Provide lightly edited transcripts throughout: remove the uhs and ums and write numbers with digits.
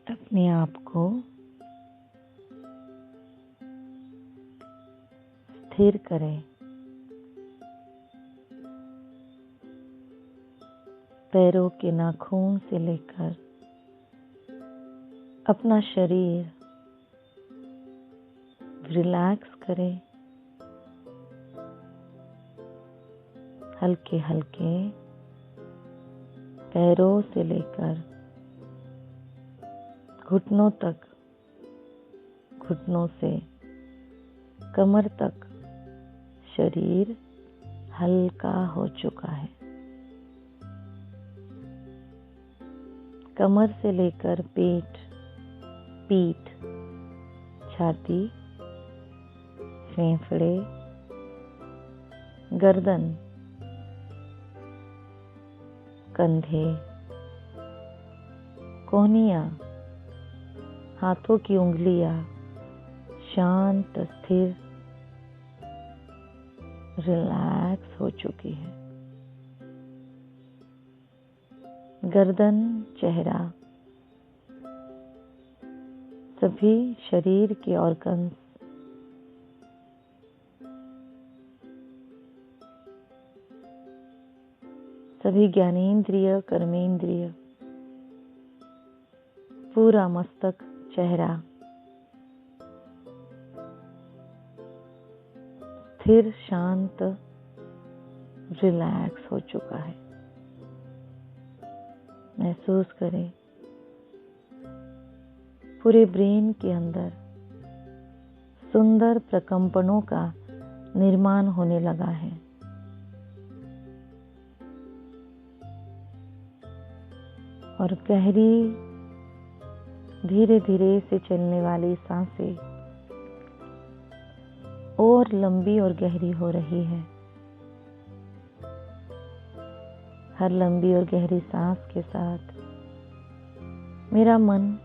अपने आप को स्थिर करें। पैरों के नाखून से लेकर अपना शरीर रिलैक्स करें। हल्के हल्के पैरों से लेकर घुटनों तक, घुटनों से कमर तक शरीर हल्का हो चुका है। कमर से लेकर पेट, पीठ, छाती, फेफड़े, गर्दन, कंधे, कोहनियाँ, हाथों की उंगलियां शांत, स्थिर, रिलैक्स हो चुकी है। गर्दन, चेहरा, सभी शरीर के ऑर्गन्स सभी ज्ञानेंद्रिय, कर्मेंद्रिय, पूरा मस्तक, चेहरा स्थिर, शांत, रिलैक्स हो चुका है। महसूस करें पूरे ब्रेन के अंदर सुंदर प्रकंपनों का निर्माण होने लगा है। और गहरी, धीरे धीरे से चलने वाली सांसें और लंबी और गहरी हो रही है। हर लंबी और गहरी सांस के साथ मेरा मन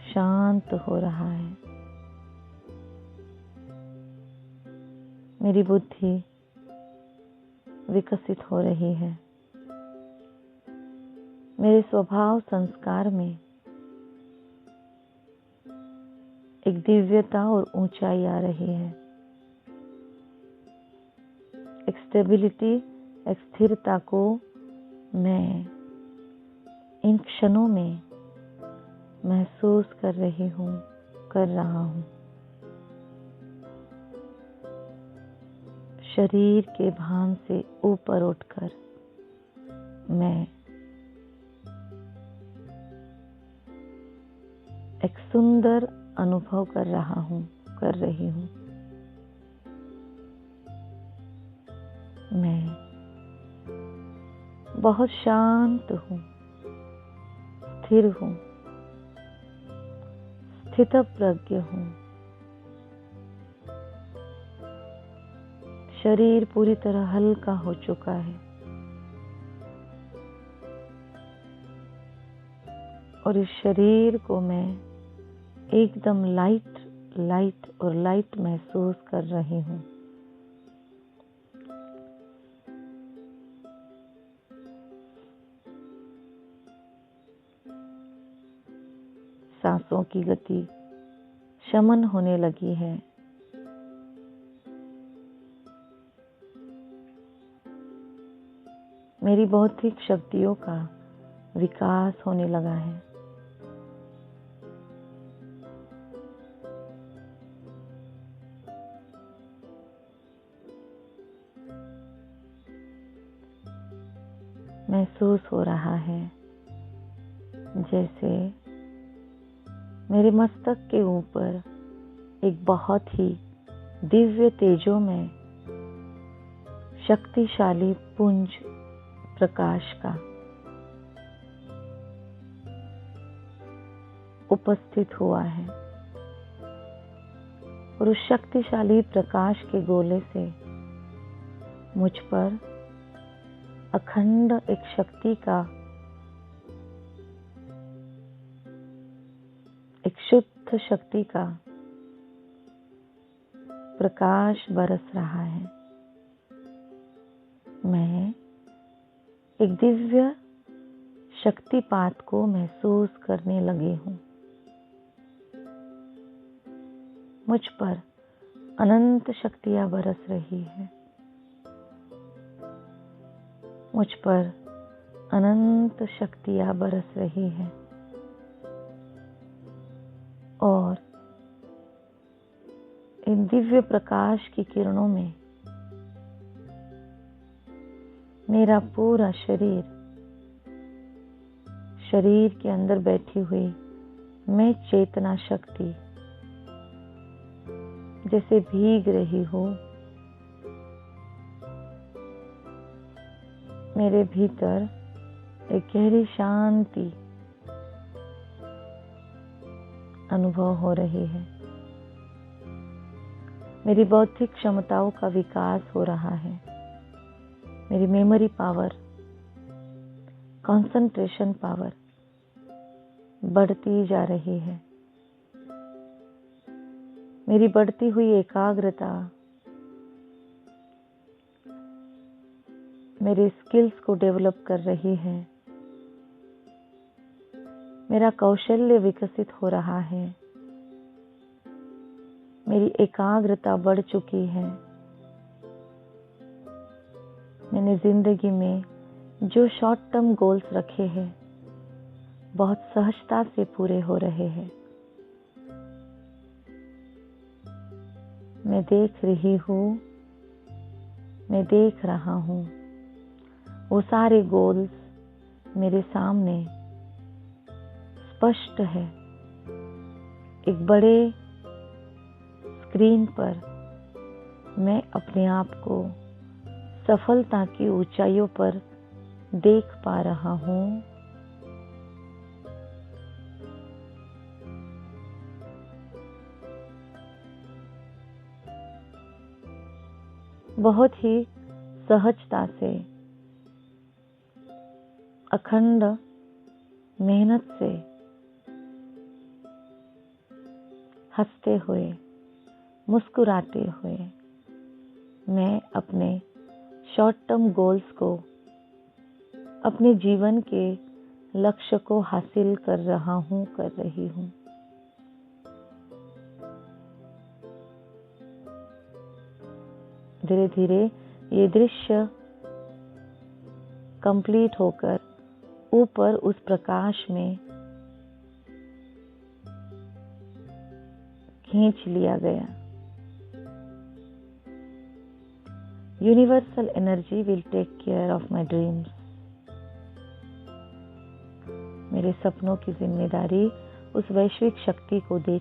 शांत हो रहा है। मेरी बुद्धि विकसित हो रही है। मेरे स्वभाव संस्कार में एक दिव्यता और ऊंचाई आ रही है। एक स्टेबिलिटी, एक स्थिरता को मैं इन क्षणों में महसूस कर रही हूँ, कर रहा हूँ। शरीर के भान से ऊपर उठकर मैं एक सुंदर अनुभव कर रहा हूँ, कर रही हूँ। मैं बहुत शांत हूँ, स्थिर हूँ, स्थितप्रज्ञ हूँ। शरीर पूरी तरह हल्का हो चुका है और इस शरीर को मैं एकदम लाइट महसूस कर रही हूँ। सांसों की गति शमन होने लगी है। मेरी बौद्धिक शक्तियों का विकास होने लगा है। महसूस हो रहा है जैसे मेरे मस्तक के ऊपर एक बहुत ही दिव्य तेजोमय शक्तिशाली पुंज प्रकाश का उपस्थित हुआ है और उस शक्तिशाली प्रकाश के गोले से मुझ पर अखंड एक शक्ति का, एक शुद्ध शक्ति का प्रकाश बरस रहा है। मैं एक दिव्य शक्तिपात को महसूस करने लगी हूँ। मुझ पर अनंत शक्तियाँ बरस रही हैं। मुझ पर अनंत शक्तियाँ बरस रही हैं और इन दिव्य प्रकाश की किरणों में मेरा पूरा शरीर के अंदर बैठी हुई मैं चेतना शक्ति जैसे भीग रही हो। मेरे भीतर एक गहरी शांति अनुभव हो रही है। मेरी बौद्धिक क्षमताओं का विकास हो रहा है। मेरी मेमोरी पावर, कंसंट्रेशन पावर बढ़ती जा रही है। मेरी बढ़ती हुई एकाग्रता मेरे स्किल्स को डेवलप कर रही है। मेरा कौशल्य विकसित हो रहा है। मेरी एकाग्रता बढ़ चुकी है। मैंने जिंदगी में जो शॉर्ट टर्म गोल्स रखे हैं बहुत सहजता से पूरे हो रहे हैं। मैं देख रही हूँ, मैं देख रहा हूँ वो सारे गोल्स मेरे सामने स्पष्ट है। एक बड़े स्क्रीन पर मैं अपने आप को सफलता की ऊंचाइयों पर देख पा रहा हूँ। बहुत ही सहजता से, अखंड मेहनत से, हंसते हुए, मुस्कुराते हुए मैं अपने शॉर्ट टर्म गोल्स को, अपने जीवन के लक्ष्य को हासिल कर रही हूँ। धीरे धीरे ये दृश्य कंप्लीट होकर ऊपर उस प्रकाश में खींच लिया गया। Universal energy will take care of my dreams. मेरे सपनों की जिम्मेदारी उस वैश्विक शक्ति को दे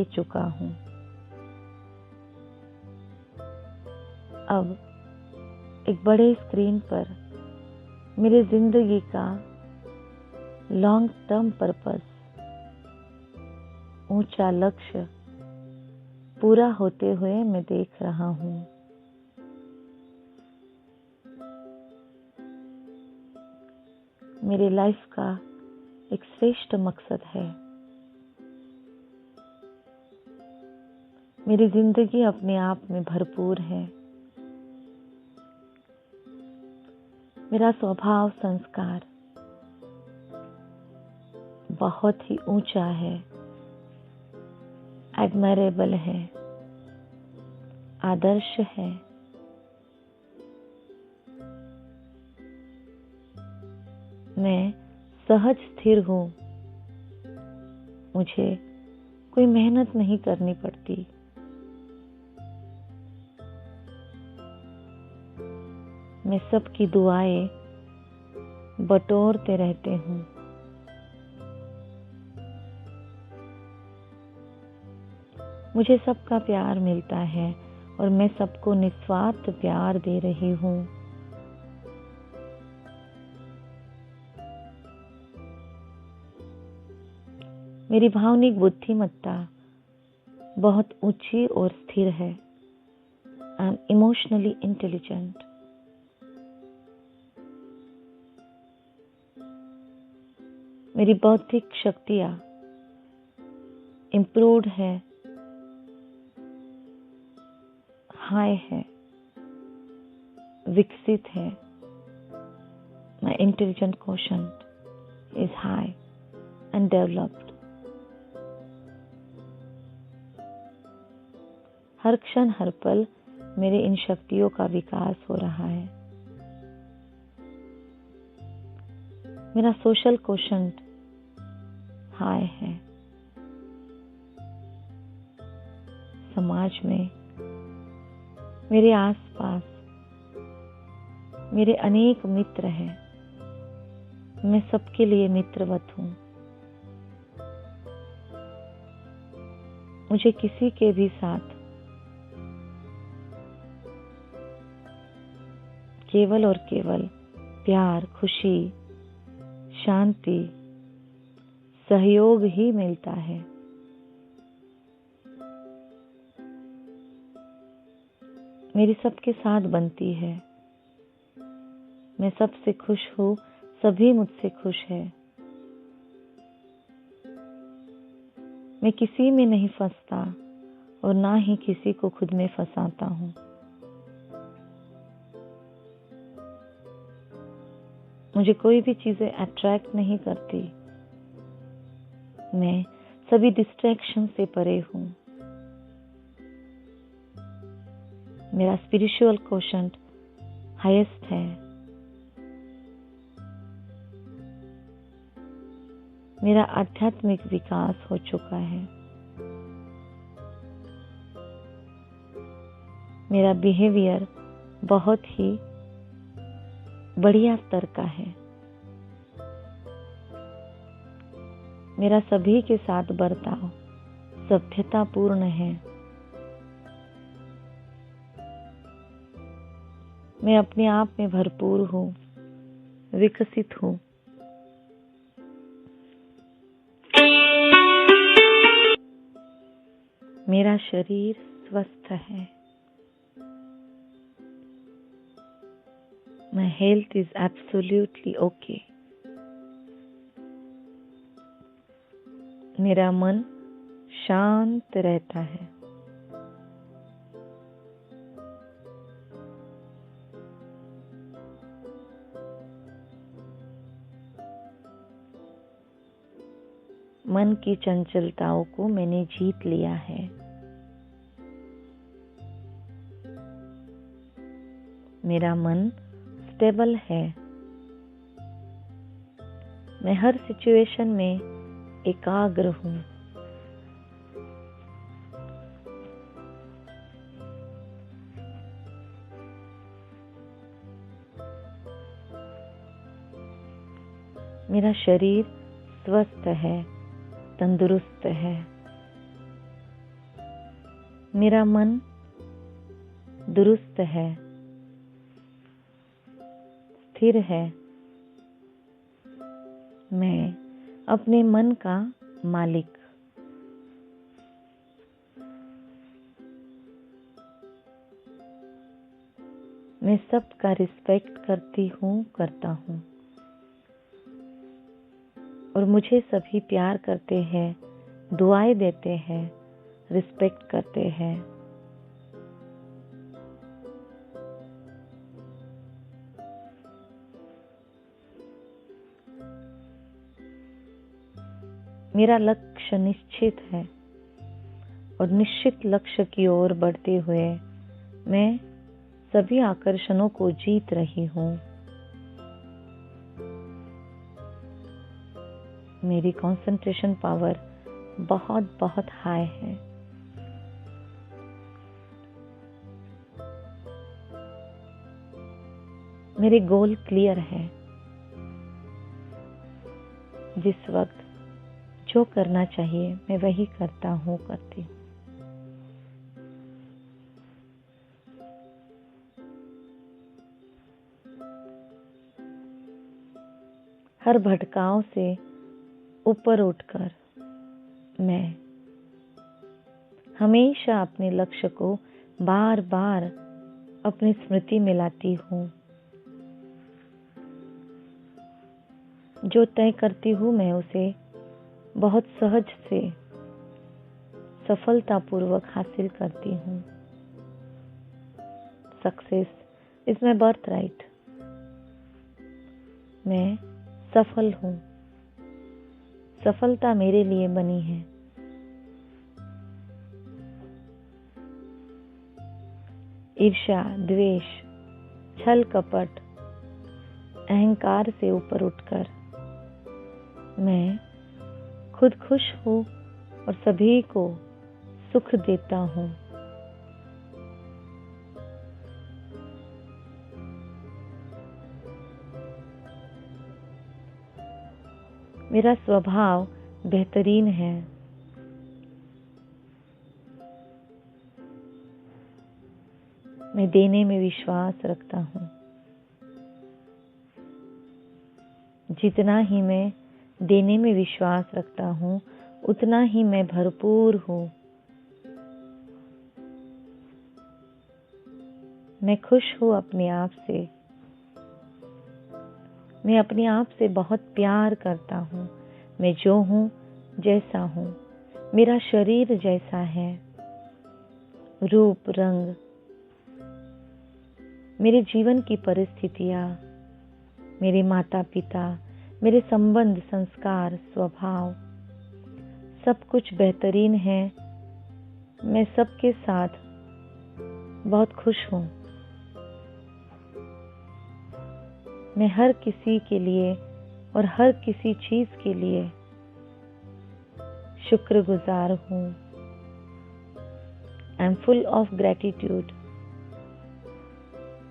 चुका हूँ। अब एक बड़े स्क्रीन पर मेरी जिंदगी का लॉन्ग टर्म पर्पस, ऊंचा लक्ष्य पूरा होते हुए मैं देख रहा हूँ। मेरे लाइफ का एक श्रेष्ठ मकसद है। मेरी जिंदगी अपने आप में भरपूर है। मेरा स्वभाव संस्कार बहुत ही ऊंचा है, एडमायरेबल है, आदर्श है। मैं सहज स्थिर हूँ। मुझे कोई मेहनत नहीं करनी पड़ती। मैं सबकी दुआएं बटोरते रहते हूँ। मुझे सबका प्यार मिलता है और मैं सबको निस्वार्थ प्यार दे रही हूँ। मेरी भावनिक बुद्धिमत्ता बहुत ऊंची और स्थिर है। I am emotionally intelligent. मेरी बौद्धिक शक्तियाँ इम्प्रूव्ड है, हाई है, विकसित है। My intelligent quotient is high and developed. हर क्षण हर पल मेरे इन शक्तियों का विकास हो रहा है। मेरा सोशल क्वोशंट हाई है। समाज में मेरे आसपास मेरे अनेक मित्र हैं। मैं सबके लिए मित्रवत हूँ। मुझे किसी के भी साथ केवल और केवल प्यार, खुशी, शांति, सहयोग ही मिलता है। मेरी सबके साथ बनती है। मैं सबसे खुश हूँ, सभी मुझसे खुश है। मैं किसी में नहीं फंसता और ना ही किसी को खुद में फंसाता हूँ। मुझे कोई भी चीजें अट्रैक्ट नहीं करती। मैं सभी डिस्ट्रैक्शन से परे हूँ। मेरा स्पिरिचुअल क्वोशंट हाईएस्ट है। मेरा आध्यात्मिक विकास हो चुका है। मेरा बिहेवियर बहुत ही बढ़िया स्तर का है। मेरा सभी के साथ बर्ताव सभ्यतापूर्ण है। मैं अपने आप में भरपूर हूँ, विकसित हूँ। मेरा शरीर स्वस्थ है। My health is absolutely okay. मेरा मन शांत रहता है। मन की चंचलताओं को मैंने जीत लिया है। मेरा मन स्टेबल है। मैं हर सिचुएशन में एकाग्र हूँ। मेरा शरीर स्वस्थ है, तंदुरुस्त है। मेरा मन दुरुस्त है, स्थिर है। मैं अपने मन का मालिक। मैं सबका रिस्पेक्ट करता हूँ और मुझे सभी प्यार करते हैं, दुआएं देते हैं, रिस्पेक्ट करते हैं। मेरा लक्ष्य निश्चित है और निश्चित लक्ष्य की ओर बढ़ते हुए मैं सभी आकर्षणों को जीत रही हूँ। मेरी कंसंट्रेशन पावर बहुत बहुत हाई है। मेरे गोल क्लियर है। जिस वक्त जो करना चाहिए मैं वही करता हूँ, करती हूँ। हर भटकाव से ऊपर उठकर मैं हमेशा अपने लक्ष्य को बार बार अपनी स्मृति में लाती हूँ। जो तय करती हूँ मैं उसे बहुत सहज से सफलतापूर्वक हासिल करती हूँ। Success is my birth right. मैं सफल हूँ। सफलता मेरे लिए बनी है। ईर्ष्या, द्वेष, छल कपट, अहंकार से ऊपर उठकर मैं खुद खुश हूँ और सभी को सुख देता हूँ। मेरा स्वभाव बेहतरीन है। मैं देने में विश्वास रखता हूँ। जितना ही मैं देने में विश्वास रखता हूँ, उतना ही मैं भरपूर हूँ। मैं खुश हूँ अपने आप से। मैं अपने आप से बहुत प्यार करता हूँ। मैं जो हूँ, जैसा हूँ, मेरा शरीर जैसा है, रूप, रंग, मेरे जीवन की परिस्थितियाँ, मेरे माता पिता, मेरे संबंध, संस्कार, स्वभाव, सब कुछ बेहतरीन है। मैं सबके साथ बहुत खुश हूँ। मैं हर किसी के लिए और हर किसी चीज के लिए शुक्रगुजार हूँ। I am full of gratitude.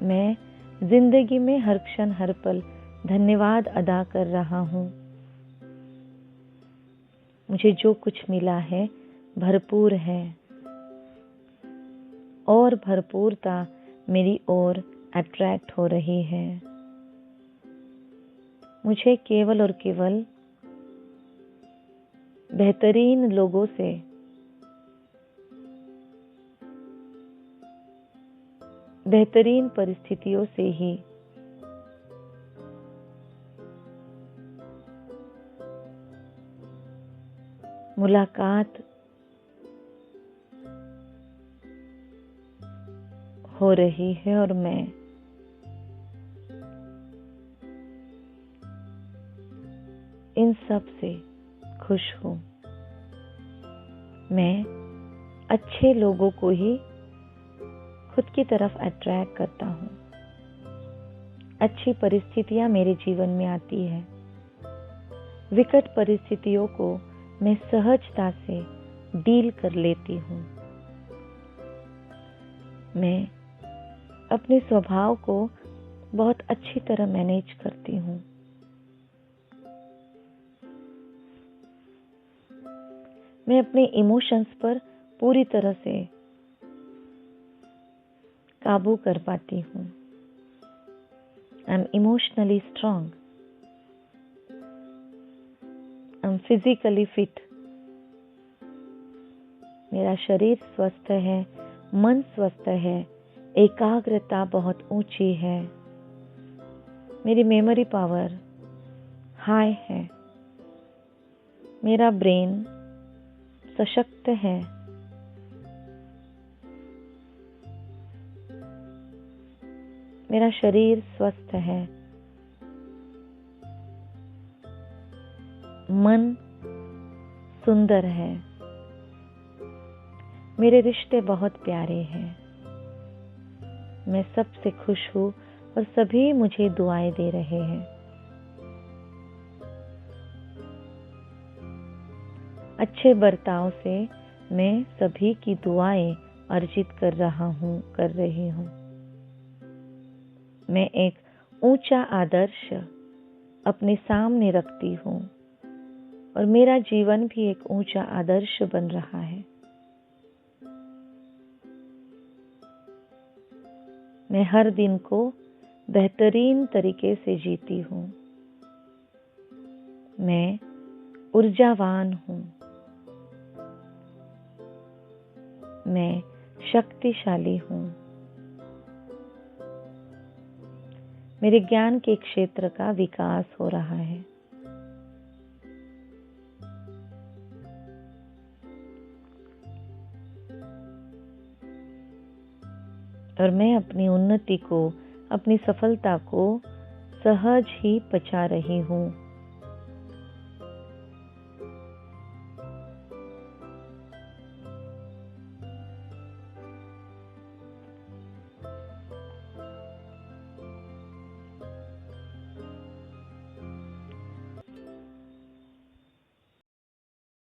मैं जिंदगी में हर क्षण हर पल धन्यवाद अदा कर रहा हूँ। मुझे जो कुछ मिला है भरपूर है और भरपूरता मेरी ओर अट्रैक्ट हो रही है। मुझे केवल और केवल बेहतरीन लोगों से बेहतरीन परिस्थितियों से ही मुलाकात हो रही है और मैं इन सब से खुश हूँ। मैं अच्छे लोगों को ही खुद की तरफ अट्रैक्ट करता हूँ। अच्छी परिस्थितियाँ मेरे जीवन में आती है। विकट परिस्थितियों को मैं सहजता से डील कर लेती हूँ। मैं अपने स्वभाव को बहुत अच्छी तरह मैनेज करती हूँ। मैं अपने इमोशंस पर पूरी तरह से काबू कर पाती हूँ। I am emotionally strong. I am physically fit. मेरा शरीर स्वस्थ है, मन स्वस्थ है, एकाग्रता बहुत ऊंची है। मेरी मेमोरी पावर हाई है। मेरा ब्रेन सशक्त है। मेरा शरीर स्वस्थ है। मन सुंदर है। मेरे रिश्ते बहुत प्यारे हैं। मैं सबसे खुश हूँ और सभी मुझे दुआएं दे रहे हैं। अच्छे बर्ताव से मैं सभी की दुआएं अर्जित कर रही हूँ। मैं एक ऊंचा आदर्श अपने सामने रखती हूँ और मेरा जीवन भी एक ऊंचा आदर्श बन रहा है। मैं हर दिन को बेहतरीन तरीके से जीती हूँ। मैं ऊर्जावान हूँ। मैं शक्तिशाली हूँ। मेरे ज्ञान के क्षेत्र का विकास हो रहा है। और मैं अपनी उन्नति को, अपनी सफलता को सहज ही पचा रही हूँ।